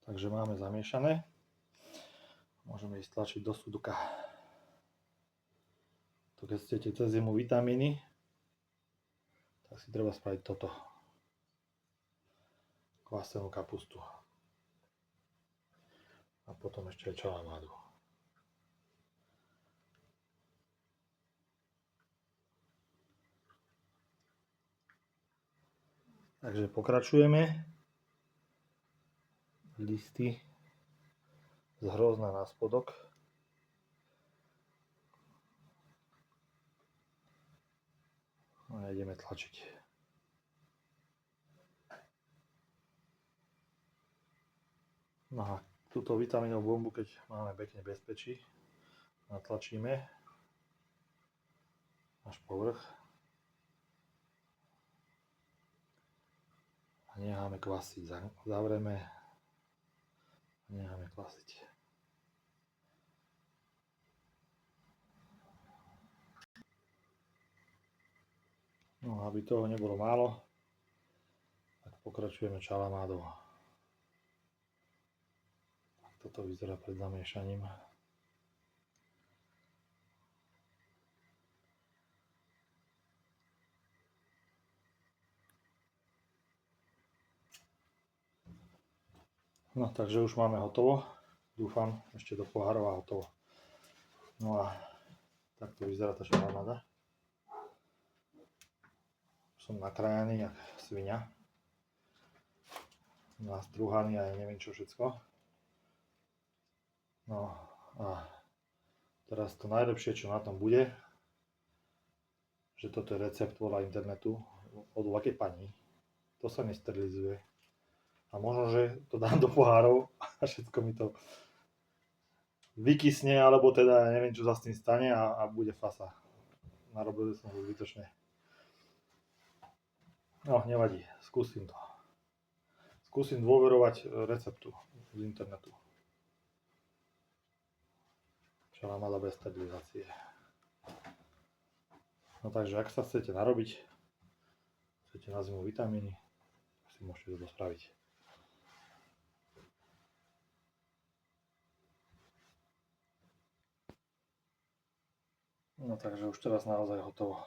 Takže máme zamiešané. Môžeme ísť tlačiť do súdka. To keď chcete cez zimu vitamíny, tak si treba spraviť toto. Kvasenú kapustu. A potom ešte aj čalamádu. Takže pokračujeme. Listy z hrozna na spodok. A ideme tlačiť. No a túto vitamínovú bombu, keď máme pekne bezpečí, natlačíme až povrch a necháme kvasiť. Zavreme a necháme kvasiť. No aby toho nebolo málo, tak pokračujeme čalamádou. Toto vyzerá pred zamiešaním. No takže už máme hotovo. Dúfam, ešte do pohárov a hotovo. No a takto vyzerá tá čalamáda. Som nakrájaný jak sviňa. Nastrúhaný a ja neviem čo všetko. No a teraz to najlepšie, čo na tom bude, že toto je recept podľa internetu od lakej pani. To sa nesterilizuje. A možno, že to dám do pohárov a všetko mi to vykysne, alebo teda neviem, čo sa s tým stane a bude fasa. Narobil som to zbytočne. No, nevadí, skúsim to. Skúsim dôverovať receptu z internetu. Čalamáda bez sterilizácie. No takže, ak sa chcete narobiť, chcete na zimu vitamíny, si môžete to spraviť. No takže už teraz naozaj hotovo.